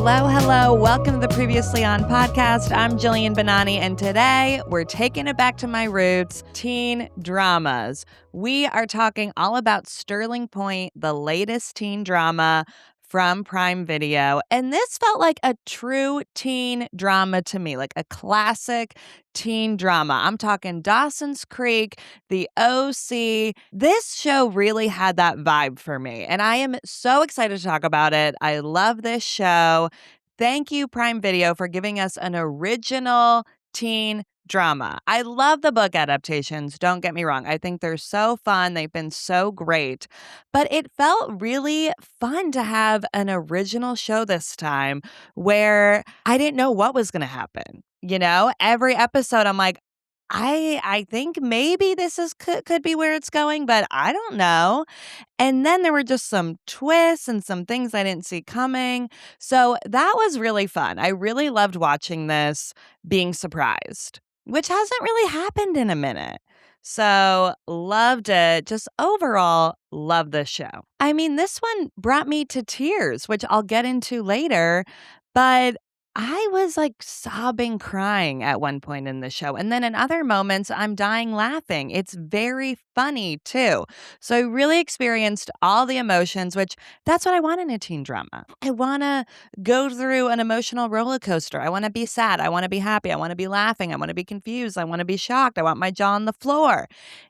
Hello, hello. Welcome to the Previously On podcast. I'm Jillian Benani, and today we're taking it back to my roots, teen dramas. We are talking all about Sterling Point, the latest teen drama from Prime Video. And this felt like a true teen drama to me, like a classic teen drama. I'm talking Dawson's Creek, The OC. This show really had that vibe for me, and I am so excited to talk about it. I love this show. Thank you, Prime Video, for giving us an original teen drama. I love the book adaptations, don't get me wrong. I think they're so fun. They've been so great. But it felt really fun to have an original show this time where I didn't know what was going to happen. You know, every episode I'm like, I think maybe this is could be where it's going, but I don't know. And then there were just some twists and some things I didn't see coming. So that was really fun. I really loved watching this, being surprised, which hasn't really happened in a minute. So loved it. Just overall, love this show. I mean, this one brought me to tears, which I'll get into later, but I was like sobbing, crying at one point in the show. And then in other moments, I'm dying laughing. It's very funny too. So I really experienced all the emotions, which that's what I want in a teen drama. I want to go through an emotional roller coaster. I want to be sad. I want to be happy. I want to be laughing. I want to be confused. I want to be shocked. I want my jaw on the floor.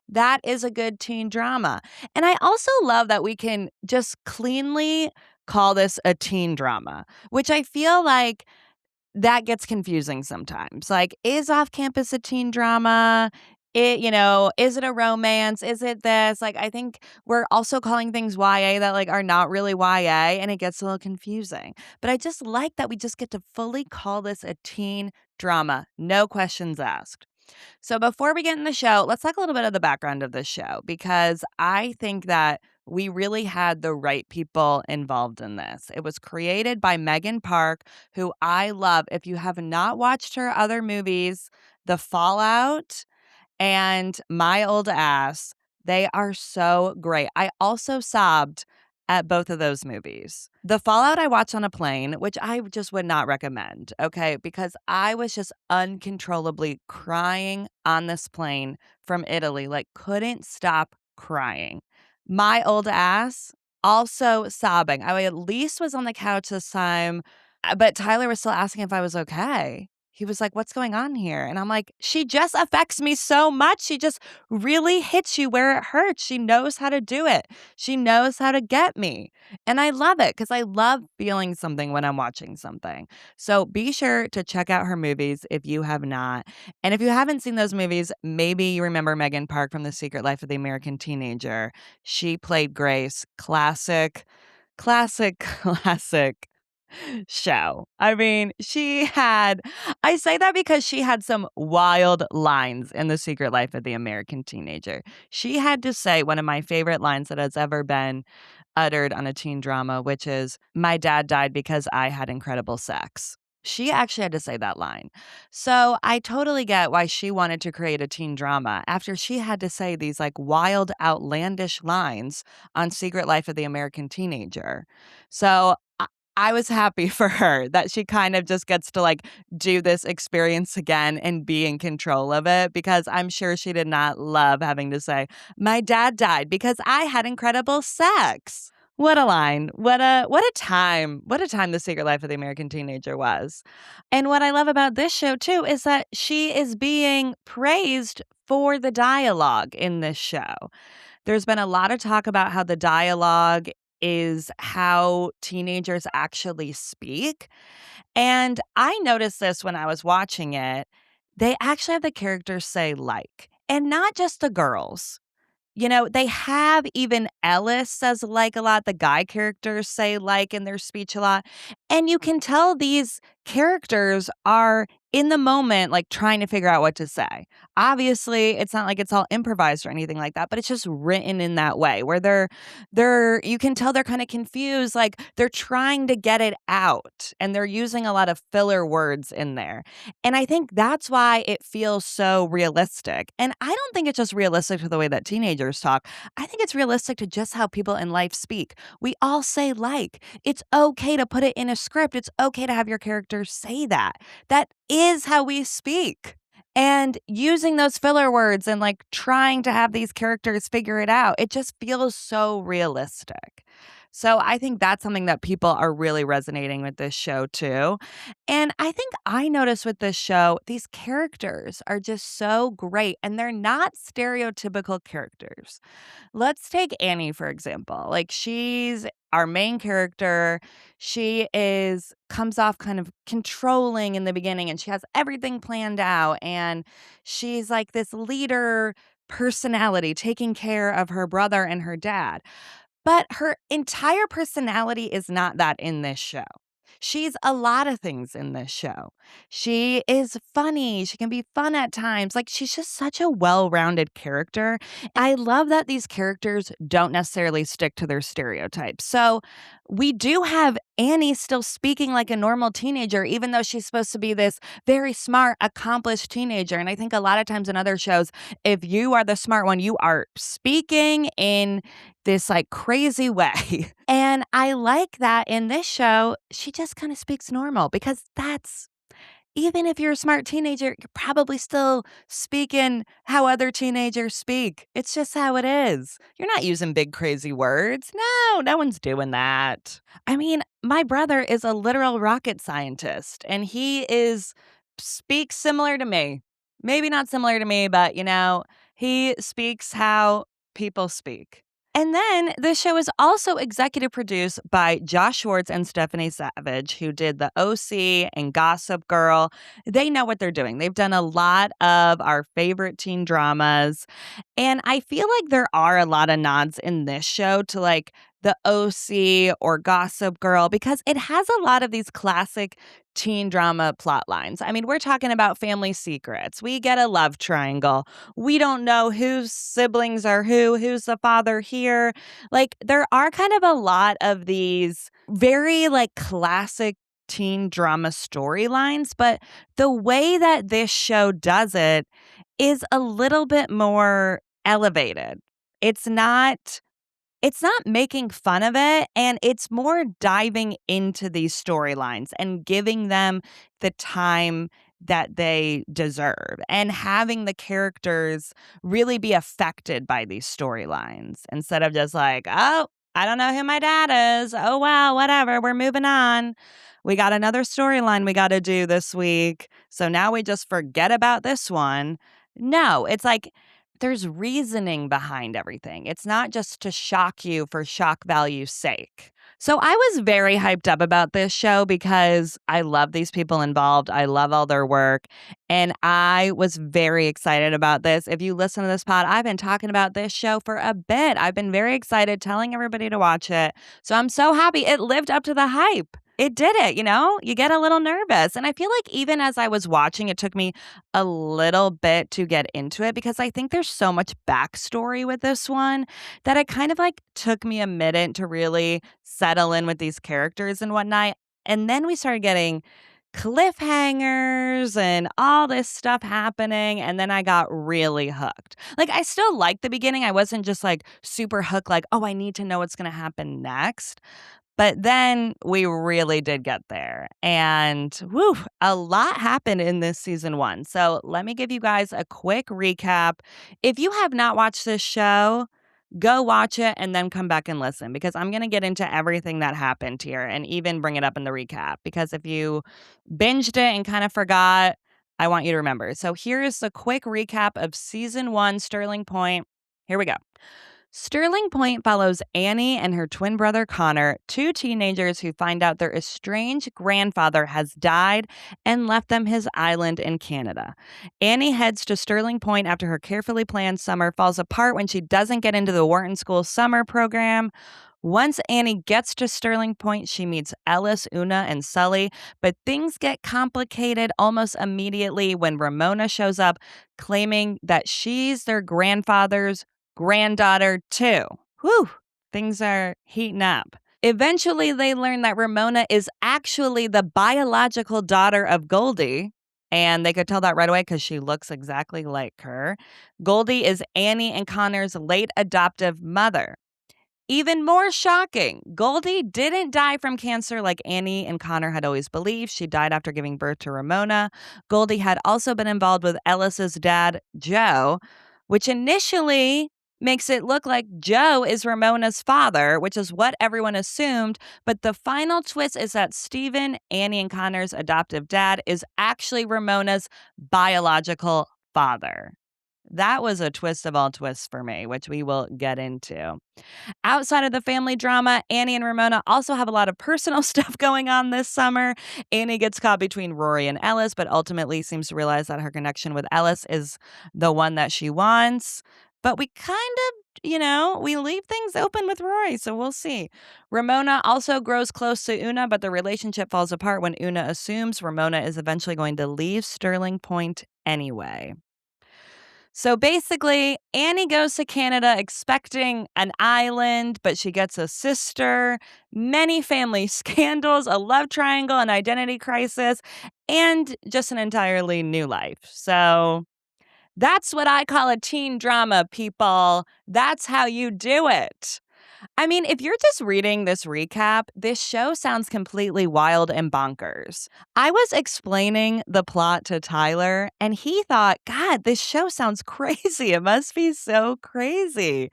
That is a good teen drama. And I also love that we can just cleanly call this a teen drama, which I feel like that gets confusing sometimes. Like, is Off Campus a teen drama? Is it a romance? Is it this? Like, I think we're also calling things YA that like are not really YA, and it gets a little confusing. But I just like that we just get to fully call this a teen drama. No questions asked. So before we get in the show, let's talk a little bit of the background of this show, because I think that we really had the right people involved in this. It was created by Megan Park, who I love. If you have not watched her other movies, The Fallout and My Old Ass, they are so great. I also sobbed at both of those movies. The Fallout I watched on a plane, which I just would not recommend, okay? Because I was just uncontrollably crying on this plane from Italy, like couldn't stop crying. My Old Ass, also sobbing. I at least was on the couch this time, but Tyler was still asking if I was okay. He was like, "What's going on here?" And I'm like, she just affects me so much. She just really hits you where it hurts. She knows how to do it. She knows how to get me. And I love it because I love feeling something when I'm watching something. So be sure to check out her movies if you have not. And if you haven't seen those movies, maybe you remember Megan Park from The Secret Life of the American Teenager. She played Grace. Classic, classic, classic show. I mean, I say that because she had some wild lines in The Secret Life of the American Teenager. She had to say one of my favorite lines that has ever been uttered on a teen drama, which is, "My dad died because I had incredible sex." She actually had to say that line. So I totally get why she wanted to create a teen drama after she had to say these like wild, outlandish lines on Secret Life of the American Teenager. So I was happy for her that she kind of just gets to like do this experience again and be in control of it, because I'm sure she did not love having to say, "My dad died because I had incredible sex." What a line. What a time. What a time The Secret Life of the American Teenager was. And what I love about this show too is that she is being praised for the dialogue in this show. There's been a lot of talk about how the dialogue is how teenagers actually speak. And I noticed this when I was watching it. They actually have the characters say like, and not just the girls. You know, they have even Ellis says like a lot. The guy characters say like in their speech a lot. And you can tell these characters are in the moment, like trying to figure out what to say. Obviously, it's not like it's all improvised or anything like that, but it's just written in that way where you can tell they're kind of confused, like they're trying to get it out and they're using a lot of filler words in there. And I think that's why it feels so realistic. And I don't think it's just realistic to the way that teenagers talk. I think it's realistic to just how people in life speak. We all say like. It's okay to put it in a script. It's okay to have your characters say that. That is how we speak. And using those filler words and like trying to have these characters figure it out, it just feels so realistic. So I think that's something that people are really resonating with this show too. And I think I noticed with this show, these characters are just so great and they're not stereotypical characters. Let's take Annie, for example. Like, she's our main character. She comes off kind of controlling in the beginning and she has everything planned out. And she's like this leader personality taking care of her brother and her dad. But her entire personality is not that in this show. She's a lot of things in this show. She is funny. She can be fun at times. Like, she's just such a well-rounded character. I love that these characters don't necessarily stick to their stereotypes. So we do have Annie still speaking like a normal teenager, even though she's supposed to be this very smart, accomplished teenager. And I think a lot of times in other shows, if you are the smart one, you are speaking in this like crazy way. And I like that in this show, she just kind of speaks normal because even if you're a smart teenager, you're probably still speaking how other teenagers speak. It's just how it is. You're not using big, crazy words. No one's doing that. I mean, my brother is a literal rocket scientist, and speaks similar to me. Maybe not similar to me, but, he speaks how people speak. And then this show is also executive produced by Josh Schwartz and Stephanie Savage, who did The OC and Gossip Girl. They know what they're doing. They've done a lot of our favorite teen dramas. And I feel like there are a lot of nods in this show to like The OC or Gossip Girl because it has a lot of these classic teen drama plot lines. I mean, we're talking about family secrets. We get a love triangle. We don't know whose siblings are who's the father here. Like, there are kind of a lot of these very like classic teen drama storylines, but the way that this show does it is a little bit more elevated. It's not making fun of it, and it's more diving into these storylines and giving them the time that they deserve and having the characters really be affected by these storylines instead of just like, oh, I don't know who my dad is. Oh, well, whatever. We're moving on. We got another storyline we got to do this week. So now we just forget about this one. No, it's like there's reasoning behind everything. It's not just to shock you for shock value's sake. So I was very hyped up about this show because I love these people involved. I love all their work. And I was very excited about this. If you listen to this pod, I've been talking about this show for a bit. I've been very excited, telling everybody to watch it. So I'm so happy it lived up to the hype. It did it, you get a little nervous. And I feel like even as I was watching, it took me a little bit to get into it because I think there's so much backstory with this one that it kind of like took me a minute to really settle in with these characters and whatnot. And then we started getting cliffhangers and all this stuff happening. And then I got really hooked. Like, I still liked the beginning. I wasn't just like super hooked, like, oh, I need to know what's going to happen next. But then we really did get there. And whew, a lot happened in this season 1. So let me give you guys a quick recap. If you have not watched this show, go watch it and then come back and listen because I'm going to get into everything that happened here and even bring it up in the recap. Because if you binged it and kind of forgot, I want you to remember. So here's a quick recap of season 1, Sterling Point. Here we go. Sterling Point follows Annie and her twin brother Connor, 2 teenagers who find out their estranged grandfather has died and left them his island in Canada. Annie heads to Sterling Point after her carefully planned summer falls apart when she doesn't get into the Wharton School summer program. Once Annie gets to Sterling Point, she meets Ellis, Oona, and Sully, but things get complicated almost immediately when Ramona shows up claiming that she's their grandfather's granddaughter, too. Whew, things are heating up. Eventually, they learn that Ramona is actually the biological daughter of Goldie, and they could tell that right away because she looks exactly like her. Goldie is Annie and Connor's late adoptive mother. Even more shocking, Goldie didn't die from cancer like Annie and Connor had always believed. She died after giving birth to Ramona. Goldie had also been involved with Ellis's dad, Joe, which initially makes it look like Joe is Ramona's father, which is what everyone assumed. But the final twist is that Stephen, Annie and Connor's adoptive dad, is actually Ramona's biological father. That was a twist of all twists for me, which we will get into. Outside of the family drama, Annie and Ramona also have a lot of personal stuff going on this summer. Annie gets caught between Rory and Ellis, but ultimately seems to realize that her connection with Ellis is the one that she wants. But we kind of, we leave things open with Rory, so we'll see. Ramona also grows close to Oona, but the relationship falls apart when Oona assumes Ramona is eventually going to leave Sterling Point anyway. So basically, Annie goes to Canada expecting an island, but she gets a sister, many family scandals, a love triangle, an identity crisis, and just an entirely new life. So that's what I call a teen drama, people. That's how you do it. I mean, if you're just reading this recap, this show sounds completely wild and bonkers. I was explaining the plot to Tyler, and he thought, God, this show sounds crazy. It must be so crazy.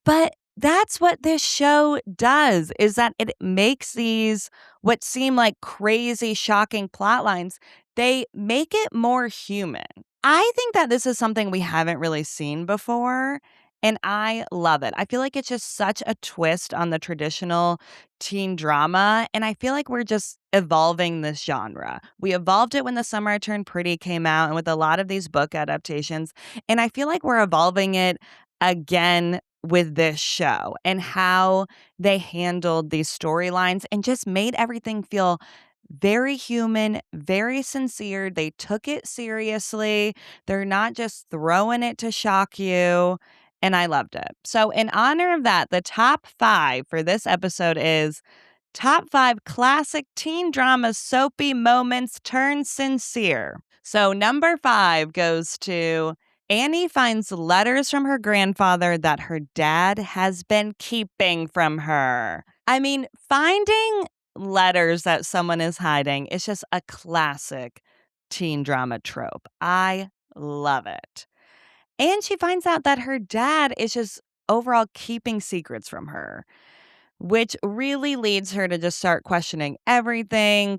But that's what this show does, is that it makes these what seem like crazy, shocking plot lines, they make it more human. I think that this is something we haven't really seen before, and I love it. I feel like it's just such a twist on the traditional teen drama, and I feel like we're just evolving this genre. We evolved it when The Summer I Turned Pretty came out and with a lot of these book adaptations, and I feel like we're evolving it again with this show and how they handled these storylines and just made everything feel very human, very sincere. They took it seriously. They're not just throwing it to shock you. And I loved it. So, in honor of that, the top 5 for this episode is top 5 classic teen drama soapy moments turned sincere. So, number 5 goes to Annie finds letters from her grandfather that her dad has been keeping from her. I mean, finding letters that someone is hiding is just a classic teen drama trope. I love it. And she finds out that her dad is just overall keeping secrets from her, which really leads her to just start questioning everything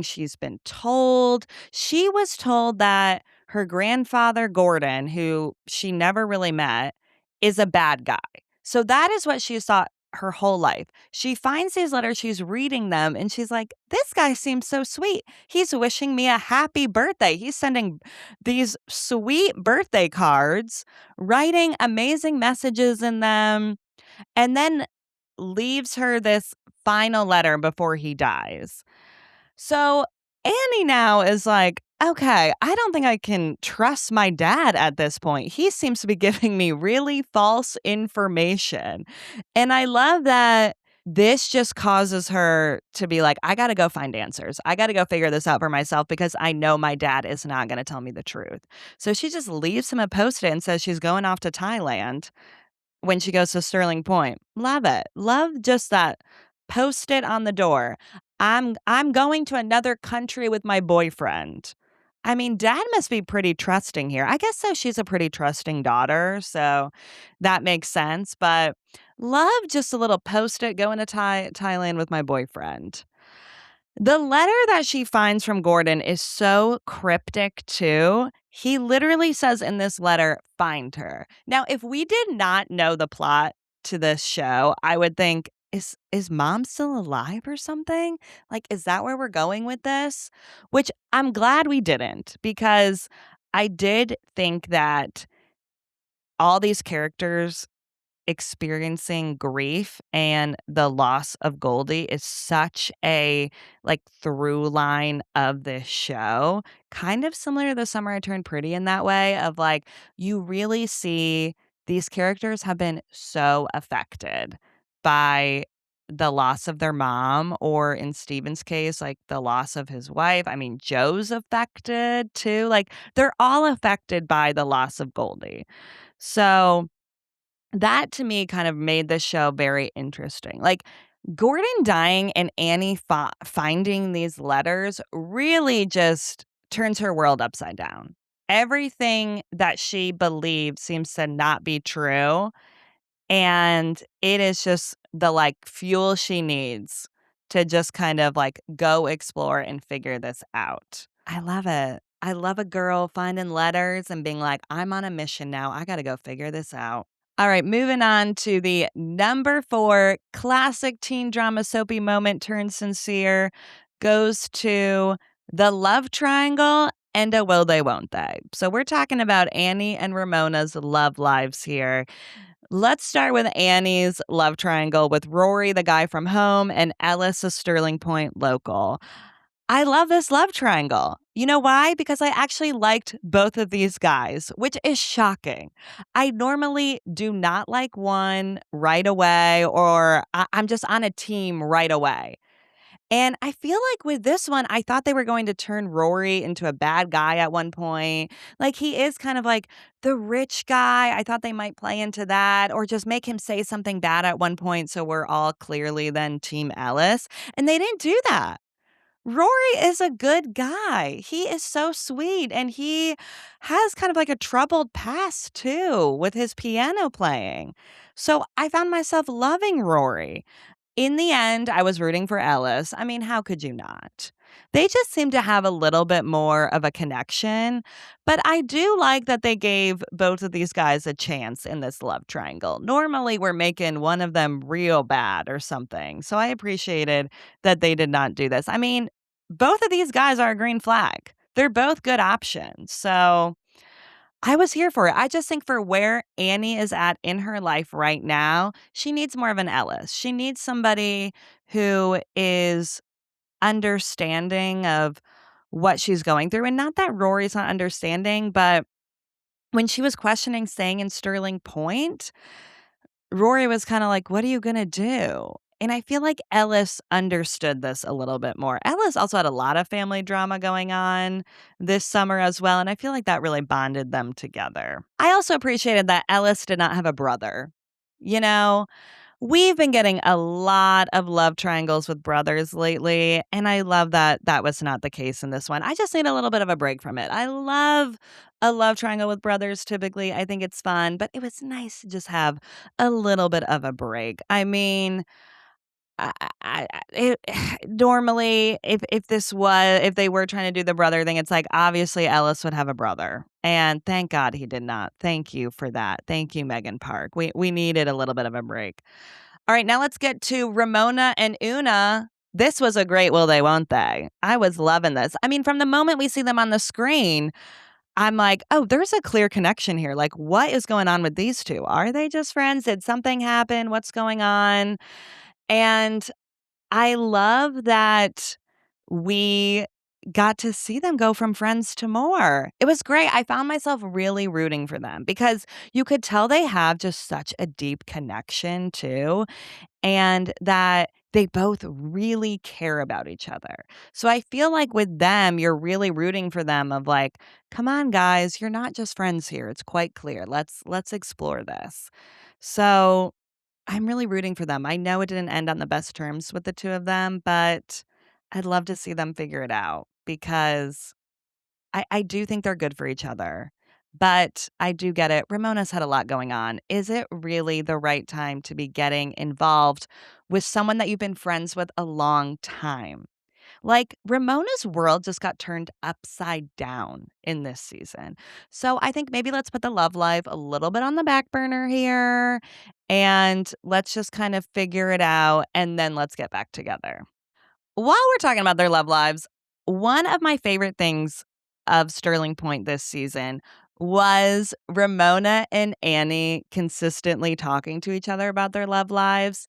she's been told. She was told that her grandfather, Gordon, who she never really met, is a bad guy. So that is what she's thought her whole life. She finds these letters, she's reading them, and she's like, this guy seems so sweet. He's wishing me a happy birthday. He's sending these sweet birthday cards, writing amazing messages in them, and then leaves her this final letter before he dies. So Annie now is like, okay, I don't think I can trust my dad at this point. He seems to be giving me really false information. And I love that this just causes her to be like, I got to go find answers. I got to go figure this out for myself because I know my dad is not going to tell me the truth. So she just leaves him a post-it and says she's going off to Thailand when she goes to Sterling Point. Love it. Love just that post-it on the door. I'm going to another country with my boyfriend. I mean, dad must be pretty trusting here. I guess so. She's a pretty trusting daughter, so that makes sense. But love just a little post-it going to Thailand with my boyfriend. The letter that she finds from Gordon is so cryptic, too. He literally says in this letter, find her. Now, if we did not know the plot to this show, I would think, is mom still alive or something? Like, is that where we're going with this? Which I'm glad we didn't, because I did think that all these characters experiencing grief and the loss of Goldie is such a like through line of this show. Kind of similar to The Summer I Turned Pretty in that way of like you really see these characters have been so affected by the loss of their mom, or in Steven's case, like the loss of his wife. I mean, Joe's affected too. Like they're all affected by the loss of Goldie. So that to me kind of made the show very interesting. Like Gordon dying and Annie finding these letters really just turns her world upside down. Everything that she believed seems to not be true. And it is just the like fuel she needs to just kind of like go explore and figure this out. I love it. I love a girl finding letters and being like, I'm on a mission now. I got to go figure this out. All right, moving on to the number 4 classic teen drama Soapy moment turned sincere goes to the love triangle and a will they won't they. So we're talking about Annie and Ramona's love lives here. Let's start with Annie's love triangle with Rory, the guy from home, and Ellis, a Sterling Point local. I love this love triangle. You know why? Because I actually liked both of these guys, which is shocking. I normally do not like one right away, or I'm just on a team right away. And I feel like with this one, I thought they were going to turn Rory into a bad guy at one point. Like he is kind of like the rich guy. I thought they might play into that or just make him say something bad at one point. So we're all clearly then Team Ellis. And they didn't do that. Rory is a good guy. He is so sweet. And he has kind of like a troubled past too with his piano playing. So I found myself loving Rory. In the end, I was rooting for Ellis. I mean, how could you not? They just seem to have a little bit more of a connection, but I do like that they gave both of these guys a chance in this love triangle. Normally, we're making one of them real bad or something, so I appreciated that they did not do this. I mean, both of these guys are a green flag. They're both good options, so I was here for it. I just think for where Annie is at in her life right now, she needs more of an Ellis. She needs somebody who is understanding of what she's going through. And not that Rory's not understanding, but when she was questioning staying in Sterling Point, Rory was kind of like, what are you going to do? And I feel like Ellis understood this a little bit more. Ellis also had a lot of family drama going on this summer as well. And I feel like that really bonded them together. I also appreciated that Ellis did not have a brother. You know, we've been getting a lot of love triangles with brothers lately. And I love that that was not the case in this one. I just need a little bit of a break from it. I love a love triangle with brothers typically. I think it's fun, but it was nice to just have a little bit of a break. I mean, it normally, if they were trying to do the brother thing, it's like obviously Ellis would have a brother, and thank God he did not. Thank you for that. Thank you, Megan Park. We needed a little bit of a break. All right, now let's get to Ramona and Oona. This was a great will they won't they. I was loving this. I mean, from the moment we see them on the screen, I'm like, oh, there's a clear connection here. Like, what is going on with these two? Are they just friends? Did something happen? What's going on? And I love that we got to see them go from friends to more. It was great. I found myself really rooting for them because you could tell they have just such a deep connection too, and that they both really care about each other. So I feel like with them, you're really rooting for them of like, come on guys, you're not just friends here. It's quite clear. Let's explore this. So I'm really rooting for them. I know it didn't end on the best terms with the two of them, but I'd love to see them figure it out because I do think they're good for each other. But I do get it. Ramona's had a lot going on. Is it really the right time to be getting involved with someone that you've been friends with a long time? Like, Ramona's world just got turned upside down in this season. So I think maybe let's put the love life a little bit on the back burner here and let's just kind of figure it out and then let's get back together. While we're talking about their love lives, one of my favorite things of Sterling Point this season was Ramona and Annie consistently talking to each other about their love lives.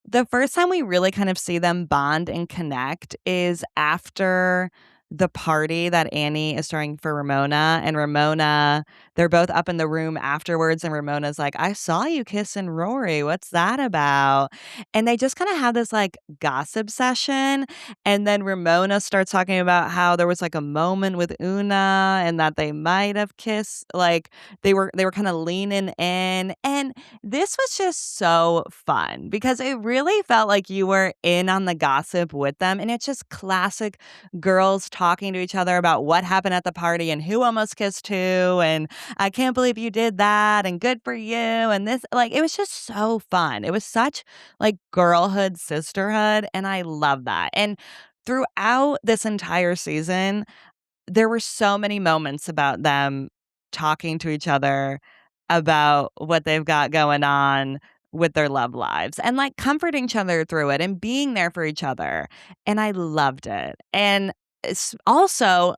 The first time we really kind of see them bond and connect is after the party that Annie is throwing for Ramona. And Ramona, they're both up in the room afterwards. And Ramona's like, I saw you kissing Rory. What's that about? And they just kind of have this like gossip session. And then Ramona starts talking about how there was like a moment with Una and that they might have kissed. Like they were kind of leaning in. And this was just so fun because it really felt like you were in on the gossip with them. And it's just classic girls talking to each other about what happened at the party and who almost kissed who. And I can't believe you did that. And good for you. And this, like, it was just so fun. It was such like girlhood, sisterhood. And I love that. And throughout this entire season, there were so many moments about them talking to each other about what they've got going on with their love lives and like comforting each other through it and being there for each other. And I loved it. And it's also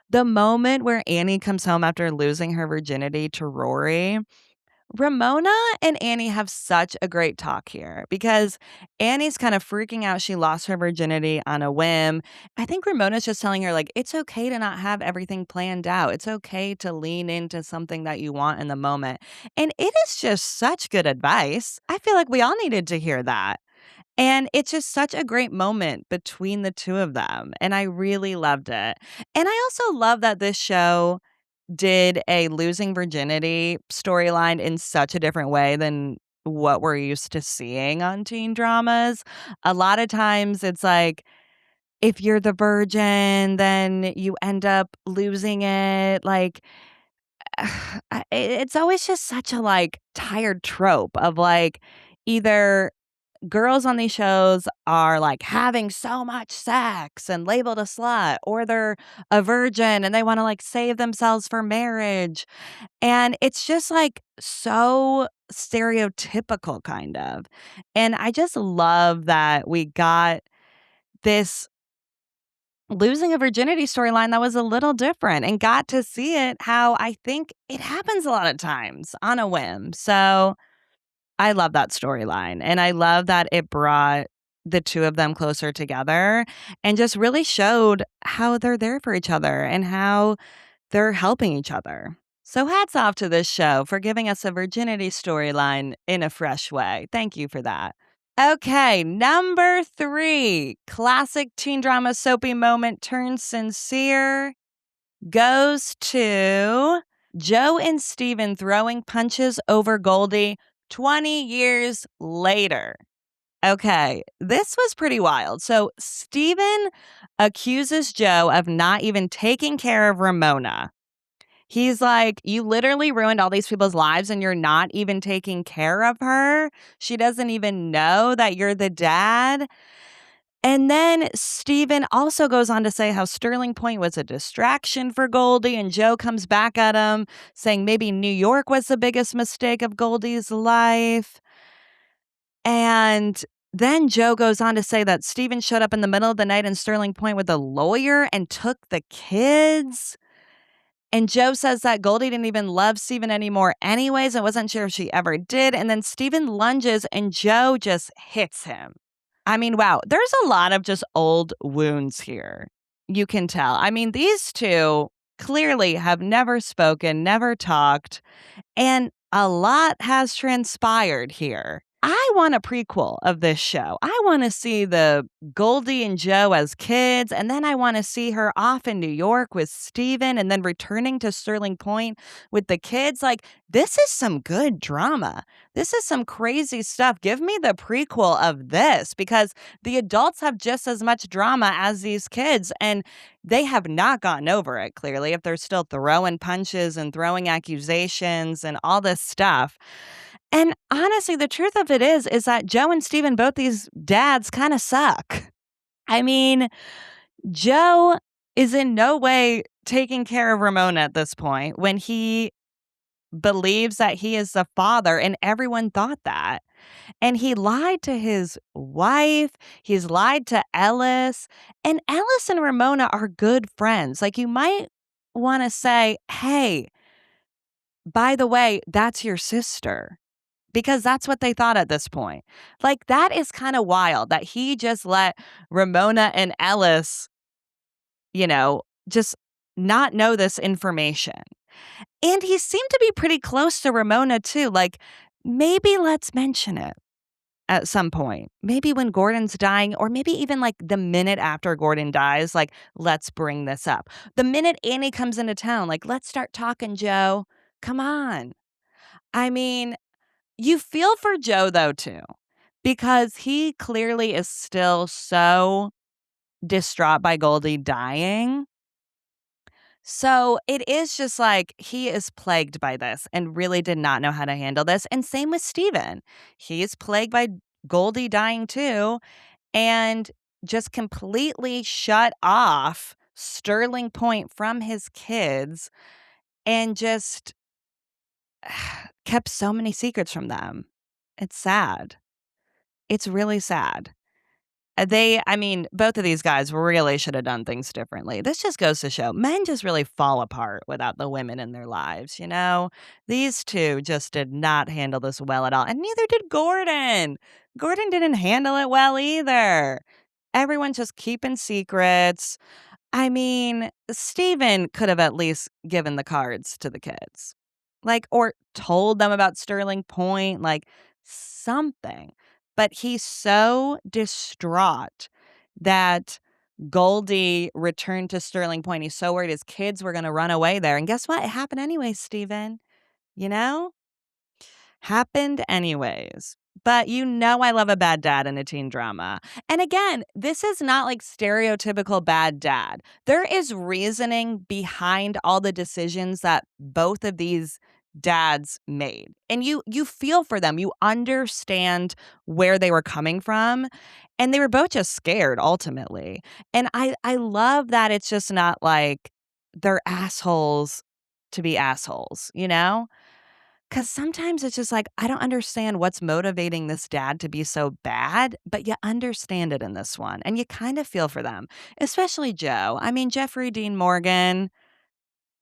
the moment where Annie comes home after losing her virginity to Rory. Ramona and Annie have such a great talk here because Annie's kind of freaking out. She lost her virginity on a whim. I think Ramona's just telling her, like, it's okay to not have everything planned out. It's okay to lean into something that you want in the moment. And it is just such good advice. I feel like we all needed to hear that. And it's just such a great moment between the two of them. And I really loved it. And I also love that this show did a losing virginity storyline in such a different way than what we're used to seeing on teen dramas. A lot of times it's like, if you're the virgin, then you end up losing it. Like, it's always just such a like tired trope of like either girls on these shows are like having so much sex and labeled a slut, or they're a virgin and they want to like save themselves for marriage. And it's just like so stereotypical, kind of. And I just love that we got this losing a virginity storyline that was a little different and got to see it how I think it happens a lot of times on a whim. So I love that storyline. And I love that it brought the two of them closer together and just really showed how they're there for each other and how they're helping each other. So hats off to this show for giving us a virginity storyline in a fresh way. Thank you for that. Okay, number 3, classic teen drama soapy moment turned sincere goes to Joe and Steven throwing punches over Goldie 20 years later. Okay, this was pretty wild. So Steven accuses Joe of not even taking care of Ramona. He's like, you literally ruined all these people's lives and you're not even taking care of her. She doesn't even know that you're the dad. And then Steven also goes on to say how Sterling Point was a distraction for Goldie, and Joe comes back at him saying maybe New York was the biggest mistake of Goldie's life. And then Joe goes on to say that Steven showed up in the middle of the night in Sterling Point with a lawyer and took the kids. And Joe says that Goldie didn't even love Steven anymore anyways and wasn't sure if she ever did. And then Steven lunges and Joe just hits him. I mean, wow, there's a lot of just old wounds here. You can tell. I mean, these two clearly have never spoken, never talked, and a lot has transpired here. I want a prequel of this show. I want to see the Goldie and Joe as kids, and then I want to see her off in New York with Steven and then returning to Sterling Point with the kids. Like, this is some good drama. This is some crazy stuff. Give me the prequel of this because the adults have just as much drama as these kids, and they have not gotten over it, clearly, if they're still throwing punches and throwing accusations and all this stuff. And honestly, the truth of it is that Joe and Steven, both these dads, kind of suck. I mean, Joe is in no way taking care of Ramona at this point when he believes that he is the father, and everyone thought that. And he lied to his wife. He's lied to Ellis. And Ellis and Ramona are good friends. Like, you might want to say, hey, by the way, that's your sister. Because that's what they thought at this point. Like, that is kind of wild that he just let Ramona and Ellis, just not know this information. And he seemed to be pretty close to Ramona too. Like, maybe let's mention it at some point. Maybe when Gordon's dying, or maybe even like the minute after Gordon dies, like, let's bring this up. The minute Annie comes into town, like, let's start talking, Joe. Come on. I mean, you feel for Joe, though, too, because he clearly is still so distraught by Goldie dying. So it is just like he is plagued by this and really did not know how to handle this. And same with Steven. He is plagued by Goldie dying, too, and just completely shut off Sterling Point from his kids and just kept so many secrets from them. It's sad. It's really sad. Both of these guys really should have done things differently. This just goes to show men just really fall apart without the women in their lives, you know? These two just did not handle this well at all. And neither did Gordon. Gordon didn't handle it well either. Everyone's just keeping secrets. Steven could have at least given the cards to the kids. Like, or told them about Sterling Point, like something. But he's so distraught that Goldie returned to Sterling Point. He's so worried his kids were going to run away there. And guess what? It happened anyway, Steven. You know? Happened anyways. But I love a bad dad in a teen drama. And again, this is not like stereotypical bad dad. There is reasoning behind all the decisions that both of these dads made. And you feel for them. You understand where they were coming from. And they were both just scared ultimately. And I love that it's just not like they're assholes to be assholes, you know? Because sometimes it's just like, I don't understand what's motivating this dad to be so bad, but you understand it in this one. And you kind of feel for them, especially Joe. Jeffrey Dean Morgan,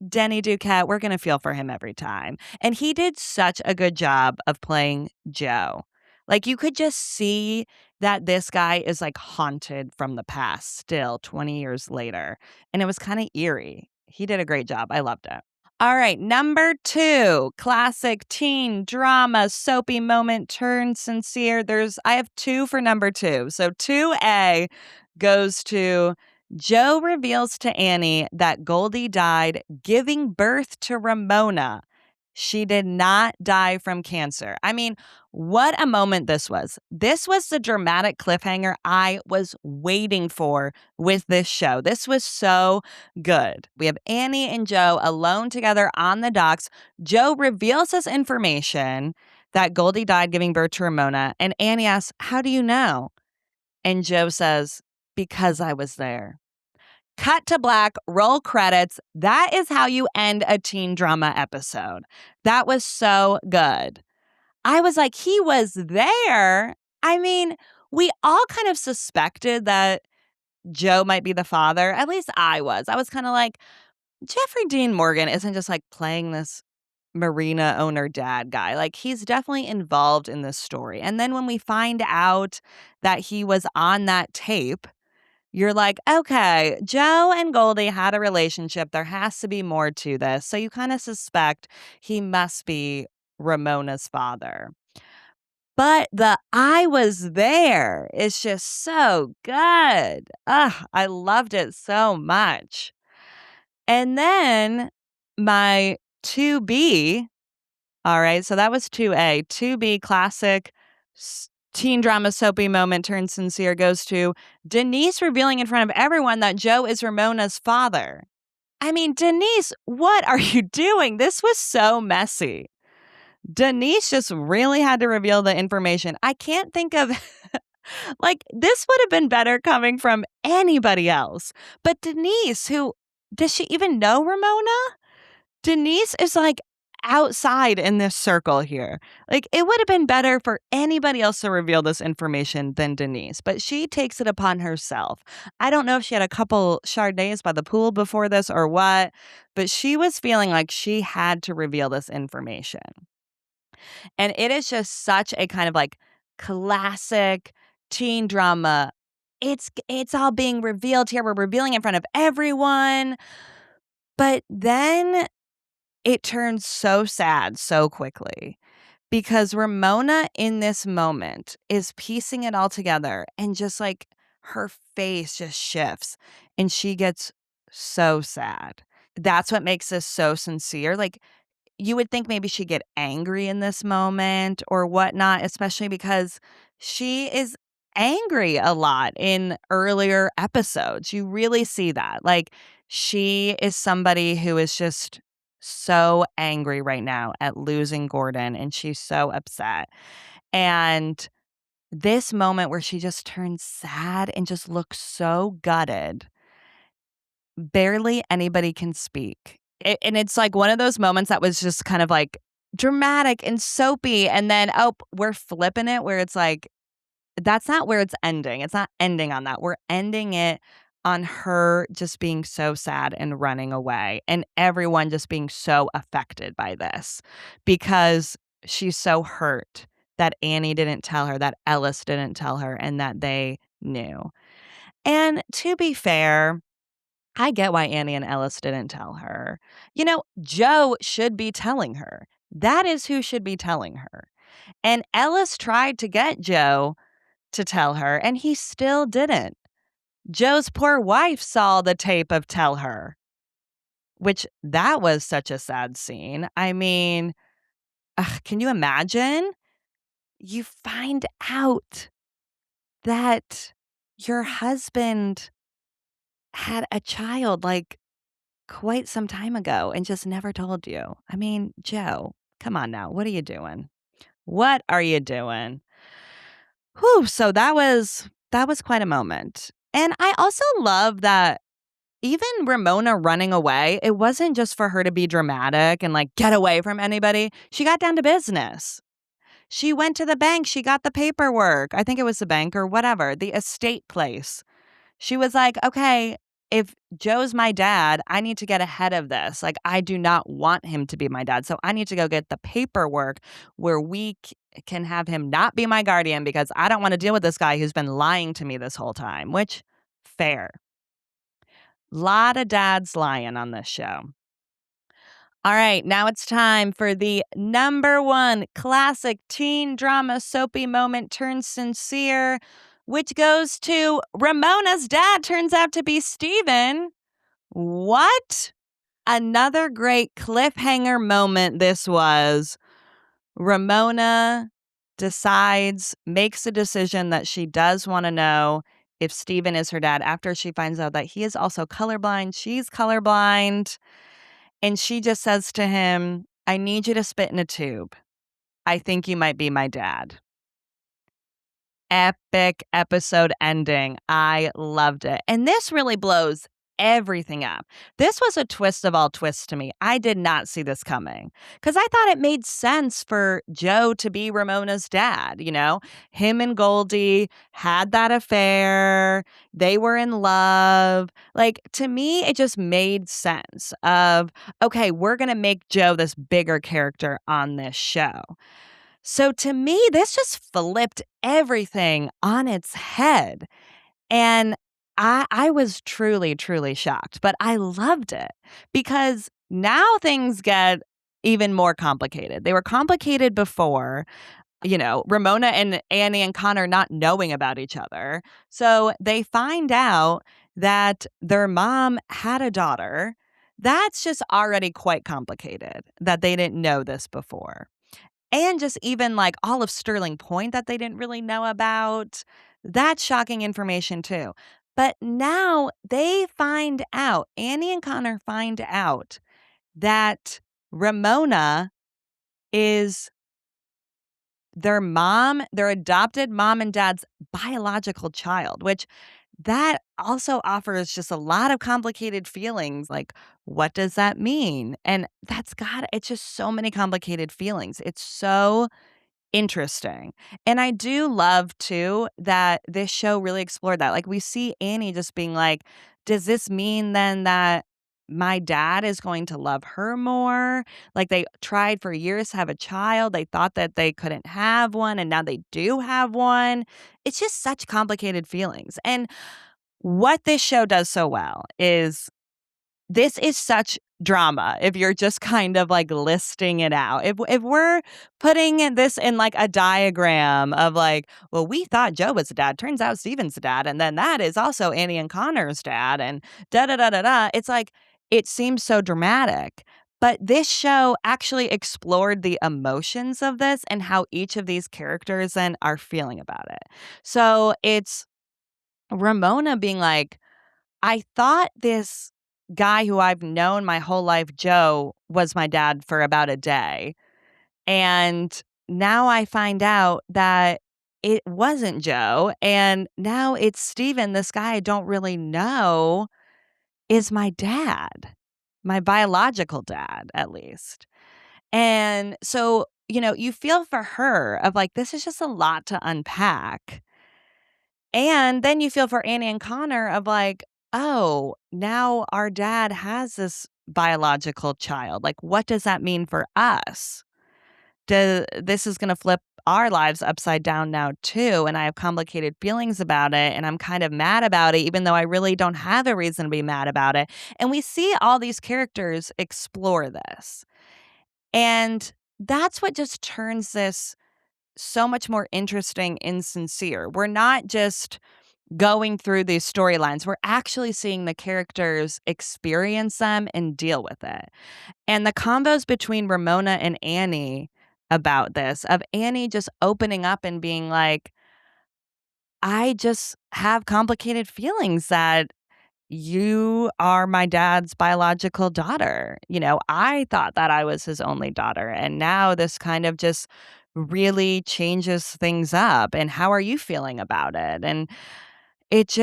Denny Duquette, we're going to feel for him every time. And he did such a good job of playing Joe. Like, you could just see that this guy is like haunted from the past still 20 years later. And it was kind of eerie. He did a great job. I loved it. All right, number 2, classic teen drama, soapy moment turned sincere. I have 2 for number 2. So 2A goes to Joe reveals to Annie that Goldie died giving birth to Ramona. She did not die from cancer. What a moment this was. This was the dramatic cliffhanger I was waiting for with this show. This was so good. We have Annie and Joe alone together on the docks. Joe reveals this information that Goldie died giving birth to Ramona. And Annie asks, "How do you know?" And Joe says, "Because I was there." Cut to black, roll credits. That is how you end a teen drama episode. That was so good. I was like, he was there. We all kind of suspected that Joe might be the father. At least I was. I was kind of like, Jeffrey Dean Morgan isn't just like playing this marina owner dad guy. Like, he's definitely involved in this story. And then when we find out that he was on that tape, you're like, okay, Joe and Goldie had a relationship. There has to be more to this. So you kind of suspect he must be Ramona's father. But the "I was there" is just so good. I loved it so much. And then my 2B, all right, so that was 2A. 2B, classic teen drama soapy moment turned sincere, goes to Denise revealing in front of everyone that Joe is Ramona's father. Denise, what are you doing? This was so messy. Denise just really had to reveal the information. I can't think of, this would have been better coming from anybody else. But Denise, does she even know Ramona? Denise is like outside in this circle here. Like, it would have been better for anybody else to reveal this information than Denise, but she takes it upon herself. I don't know if she had a couple Chardonnays by the pool before this or what, but she was feeling like she had to reveal this information. And it is just such a kind of like classic teen drama. It's all being revealed here. We're revealing in front of everyone. But then it turns so sad so quickly because Ramona in this moment is piecing it all together and just like her face just shifts and she gets so sad. That's what makes this so sincere. Like, you would think maybe she'd get angry in this moment or whatnot, especially because she is angry a lot in earlier episodes. You really see that. Like, she is somebody who is just so angry right now at losing Gordon, and she's so upset. And this moment where she just turns sad and just looks so gutted, barely anybody can speak. And it's like one of those moments that was just kind of like dramatic and soapy. And then, oh, we're flipping it where it's like, that's not where it's ending. It's not ending on that. We're ending it on her just being so sad and running away, and everyone just being so affected by this because she's so hurt that Annie didn't tell her, that Ellis didn't tell her, and that they knew. And to be fair, I get why Annie and Ellis didn't tell her. You know, Joe should be telling her. That is who should be telling her. And Ellis tried to get Joe to tell her, and he still didn't. Joe's poor wife saw the tape of Tell Her, which that was such a sad scene. I mean, can you imagine? You find out that your husband had a child like quite some time ago and just never told you. I mean, Joe, come on now. What are you doing? What are you doing? Whew, so that was quite a moment. And I also love that even Ramona running away, it wasn't just for her to be dramatic and like get away from anybody. She got down to business. She went to the bank. She got the paperwork. I think it was the bank or whatever, the estate place. She was like, okay, if Joe's my dad, I need to get ahead of this. Like, I do not want him to be my dad. So I need to go get the paperwork where we can have him not be my guardian because I don't want to deal with this guy who's been lying to me this whole time, which, fair. Lot of dads lying on this show. All right, now it's time for the number one classic teen drama soapy moment turned sincere, which goes to Ramona's dad turns out to be Steven. What? Another great cliffhanger moment this was. Ramona makes a decision that she does want to know if Steven is her dad after she finds out that he is also colorblind. She's colorblind. And she just says to him, I need you to spit in a tube. I think you might be my dad. Epic episode ending. I loved it. And this really blows everything up. This was a twist of all twists to me. I did not see this coming because I thought it made sense for Joe to be Ramona's dad. You know, him and Goldie had that affair. They were in love. Like, to me, it just made sense of, okay, we're going to make Joe this bigger character on this show. So to me, this just flipped everything on its head. And I was truly, truly shocked, but I loved it because now things get even more complicated. They were complicated before, you know, Ramona and Annie and Connor not knowing about each other. So they find out that their mom had a daughter. That's just already quite complicated that they didn't know this before. And just even like all of Sterling Point that they didn't really know about. That's shocking information too. But now they find out, Annie and Connor find out that Ramona is their adopted mom and dad's biological child, which that also offers just a lot of complicated feelings. Like, what does that mean? And it's just so many complicated feelings. It's so interesting. And I do love too that this show really explored that. Like we see Annie just being like, does this mean then that my dad is going to love her more? Like they tried for years to have a child. They thought that they couldn't have one and now they do have one. It's just such complicated feelings. And what this show does so well is this is such drama if you're just kind of like listing it out. If we're putting this in like a diagram of like, well, we thought Joe was the dad, turns out Steven's the dad, and then that is also Annie and Connor's dad, and da da da da da. It's like it seems so dramatic. But this show actually explored the emotions of this and how each of these characters then are feeling about it. So it's Ramona being like, I thought this guy who I've known my whole life, Joe, was my dad for about a day. And now I find out that it wasn't Joe. And now it's Steven, this guy I don't really know, is my dad, my biological dad, at least. And so, you feel for her of like, this is just a lot to unpack. And then you feel for Annie and Connor of like, oh, now our dad has this biological child. Like, what does that mean for us? This is going to flip our lives upside down now, too. And I have complicated feelings about it. And I'm kind of mad about it, even though I really don't have a reason to be mad about it. And we see all these characters explore this. And that's what just turns this so much more interesting and sincere. We're not just going through these storylines, we're actually seeing the characters experience them and deal with it. And the combos between Ramona and Annie about this, of Annie just opening up and being like, I just have complicated feelings that you are my dad's biological daughter. I thought that I was his only daughter. And now this kind of just really changes things up. And how are you feeling about it? And it's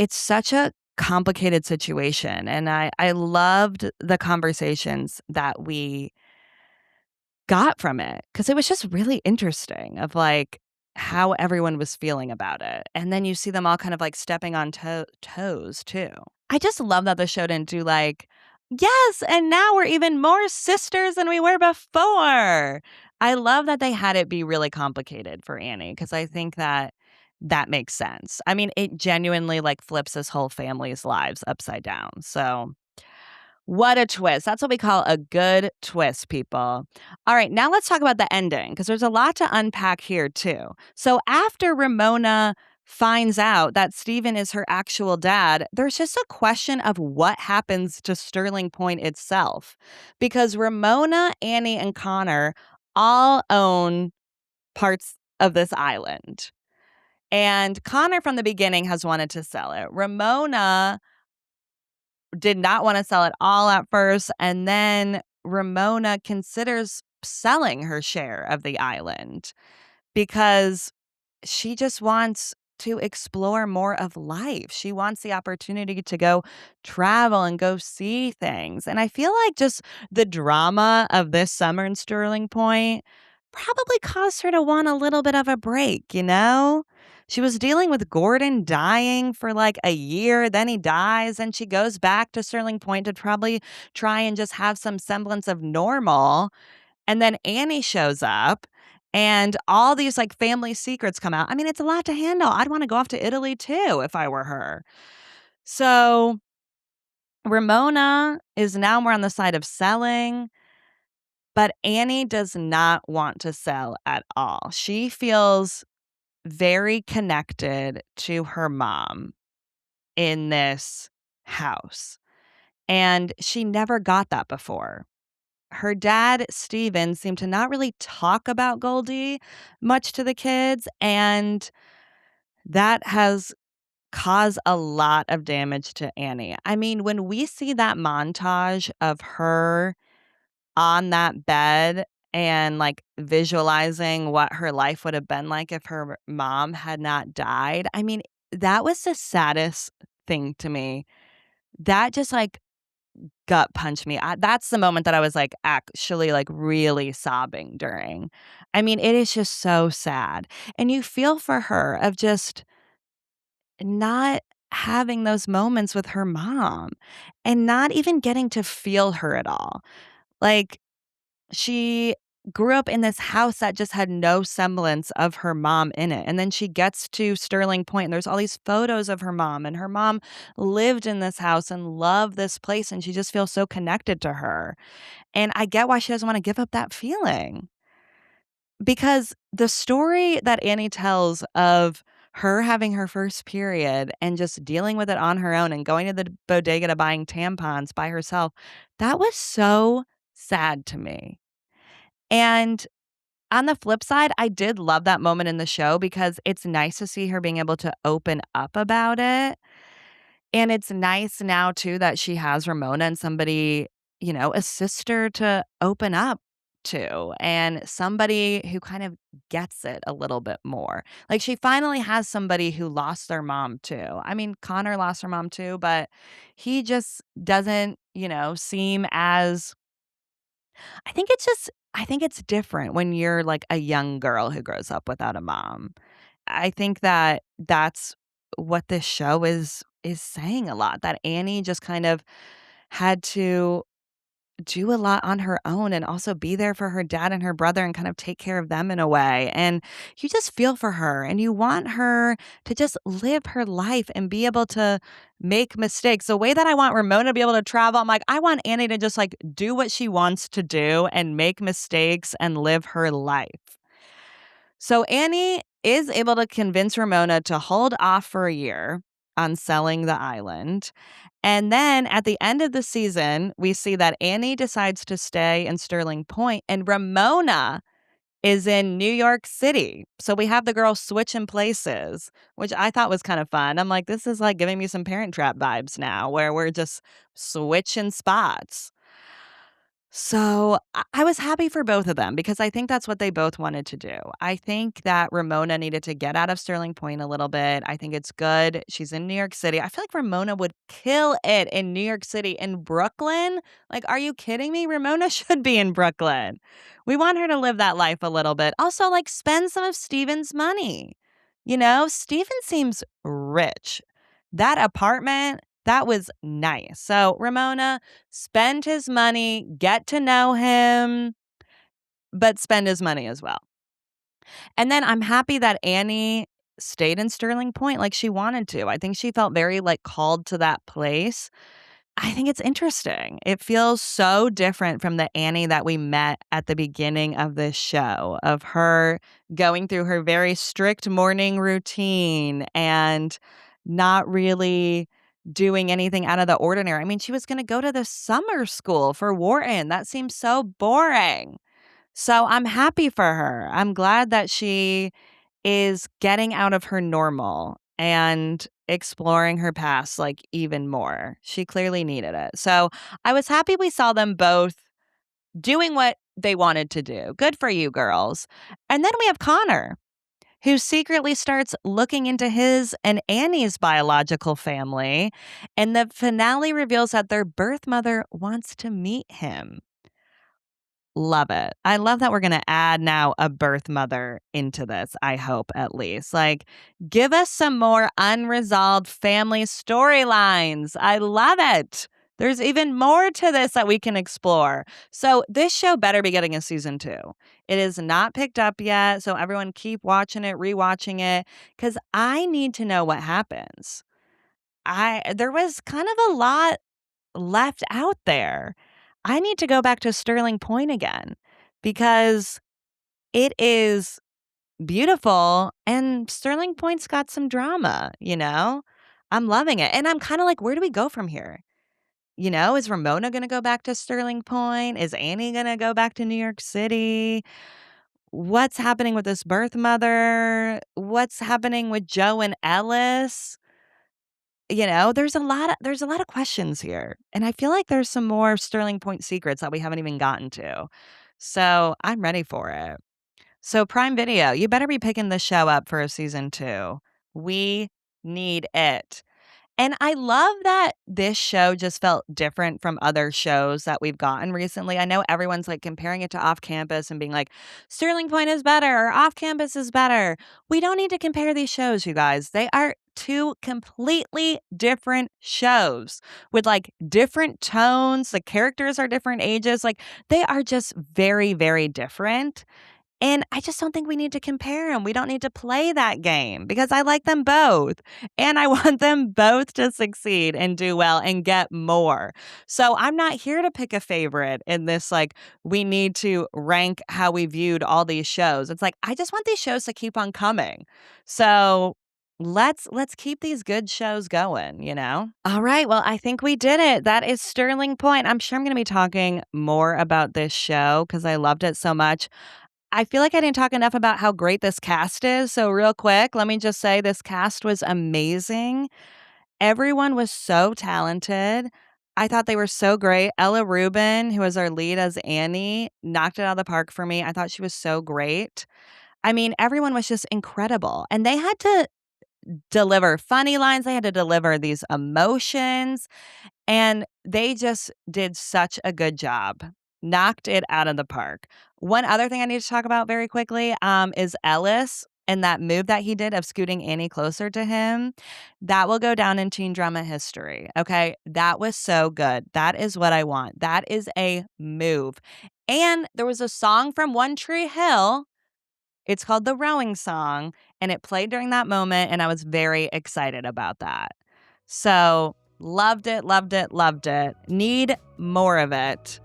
such a complicated situation, and I loved the conversations that we got from it because it was just really interesting of, like, how everyone was feeling about it, and then you see them all kind of, like, stepping on toes too. I just love that the show didn't do, like, "Yes, and now we're even more sisters than we were before." I love that they had it be really complicated for Annie because I think that that makes sense. I mean, it genuinely, like, flips this whole family's lives upside down, so what a twist. That's what we call a good twist, people. All right, now let's talk about the ending because there's a lot to unpack here, too. So, after Ramona finds out that Steven is her actual dad, there's just a question of what happens to Sterling Point itself. Because Ramona, Annie, and Connor all own parts of this island. And Connor from the beginning has wanted to sell it. Ramona did not want to sell it all at first. And then Ramona considers selling her share of the island because she just wants to explore more of life. She wants the opportunity to go travel and go see things. And I feel like just the drama of this summer in Sterling Point probably caused her to want a little bit of a break, you know? She was dealing with Gordon dying for like a year, then he dies, and she goes back to Sterling Point to probably try and just have some semblance of normal. And then Annie shows up and all these like family secrets come out. I mean, it's a lot to handle. I'd want to go off to Italy too if I were her. So Ramona is now more on the side of selling, but Annie does not want to sell at all. She feels very connected to her mom in this house, and she never got that before. Her dad, Steven, seemed to not really talk about Goldie much to the kids, and that has caused a lot of damage to Annie. I mean, when we see that montage of her on that bed and, like, visualizing what her life would have been like if her mom had not died, I mean, that was the saddest thing to me. That just like gut punched me. That's the moment that I was like actually like really sobbing during. I mean, it is just so sad. And you feel for her of just not having those moments with her mom and not even getting to feel her at all. Like, she grew up in this house that just had no semblance of her mom in it. And then she gets to Sterling Point, and there's all these photos of her mom, and her mom lived in this house and loved this place, and she just feels so connected to her. And I get why she doesn't want to give up that feeling. Because the story that Annie tells of her having her first period and just dealing with it on her own and going to the bodega to buying tampons by herself, that was so sad to me. And on the flip side, I did love that moment in the show because it's nice to see her being able to open up about it. And it's nice now too that she has Ramona and somebody, a sister to open up to and somebody who kind of gets it a little bit more. Like she finally has somebody who lost their mom too. I mean, Connor lost her mom too, but he just doesn't, seem as I think it's different when you're like a young girl who grows up without a mom. I think that that's what this show is saying a lot, that Annie just kind of had to do a lot on her own and also be there for her dad and her brother and kind of take care of them in a way. And you just feel for her and you want her to just live her life and be able to make mistakes. The way that I want Ramona to be able to travel, I'm like, I want Annie to just like do what she wants to do and make mistakes and live her life. So Annie is able to convince Ramona to hold off for a year on selling the island. And then at the end of the season, we see that Annie decides to stay in Sterling Point and Ramona is in New York City. So we have the girls switching places, which I thought was kind of fun. I'm like, this is like giving me some Parent Trap vibes now, where we're just switching spots. So I was happy for both of them because I think that's what they both wanted to do. I think that Ramona needed to get out of Sterling Point a little bit. I think it's good. She's in New York City. I feel like Ramona would kill it in New York City. In Brooklyn? Like, are you kidding me? Ramona should be in Brooklyn. We want her to live that life a little bit. Also, like, spend some of Steven's money. Steven seems rich. That apartment, that was nice. So, Ramona, spend his money, get to know him, but spend his money as well. And then I'm happy that Annie stayed in Sterling Point like she wanted to. I think she felt very like called to that place. I think it's interesting. It feels so different from the Annie that we met at the beginning of this show, of her going through her very strict morning routine and not really doing anything out of the ordinary. I mean, she was going to go to the summer school for Wharton. That seems so boring. So I'm happy for her. I'm glad that she is getting out of her normal and exploring her past like even more. She clearly needed it. So I was happy we saw them both doing what they wanted to do. Good for you, girls. And then we have Connor, who secretly starts looking into his and Annie's biological family. And the finale reveals that their birth mother wants to meet him. Love it. I love that we're going to add now a birth mother into this, I hope at least. Like, give us some more unresolved family storylines. I love it. There's even more to this that we can explore. So, this show better be getting a season 2. It is not picked up yet. So, everyone keep watching it, rewatching it, because I need to know what happens. There was kind of a lot left out there. I need to go back to Sterling Point again because it is beautiful and Sterling Point's got some drama. I'm loving it. And I'm kind of like, where do we go from here? Is Ramona going to go back to Sterling Point? Is Annie going to go back to New York City? What's happening with this birth mother? What's happening with Joe and Ellis? There's a lot of questions here. And I feel like there's some more Sterling Point secrets that we haven't even gotten to. So I'm ready for it. So Prime Video, you better be picking this show up for a season 2. We need it. And I love that this show just felt different from other shows that we've gotten recently. I know everyone's like comparing it to Off Campus and being like, Sterling Point is better or Off Campus is better. We don't need to compare these shows, you guys. They are two completely different shows with like different tones. The characters are different ages. Like they are just very, very different. And I just don't think we need to compare them. We don't need to play that game because I like them both. And I want them both to succeed and do well and get more. So I'm not here to pick a favorite in this, like, we need to rank how we viewed all these shows. It's like, I just want these shows to keep on coming. So let's keep these good shows going, you know? All right. Well, I think we did it. That is Sterling Point. I'm sure I'm going to be talking more about this show because I loved it so much. I feel like I didn't talk enough about how great this cast is. So, real quick, let me just say this cast was amazing. Everyone was so talented. I thought they were so great. Ella Rubin, who was our lead as Annie, knocked it out of the park for me. I thought she was so great. I mean, everyone was just incredible. And they had to deliver funny lines, they had to deliver these emotions. And they just did such a good job. Knocked it out of the park. One other thing I need to talk about very quickly is Ellis and that move that he did of scooting Annie closer to him. That will go down in teen drama history. Okay. That was so good. That is what I want. That is a move. And there was a song from One Tree Hill. It's called The Rowing Song. And it played during that moment. And I was very excited about that. So, loved it, loved it, loved it. Need more of it.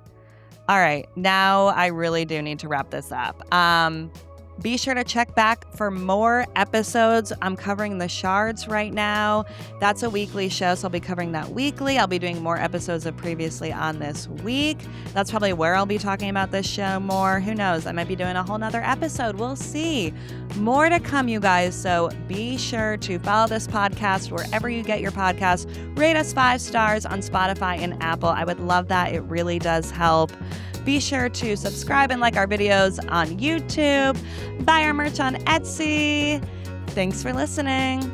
All right, now I really do need to wrap this up. Be sure to check back for more episodes. I'm covering the Shards right now. That's a weekly show, so I'll be covering that weekly. I'll be doing more episodes of Previously On this week. That's probably where I'll be talking about this show more. Who knows? I might be doing a whole nother episode. We'll see. More to come, you guys. So be sure to follow this podcast wherever you get your podcasts. Rate us 5 stars on Spotify and Apple. I would love that. It really does help. Be sure to subscribe and like our videos on YouTube. Buy our merch on Etsy. Thanks for listening.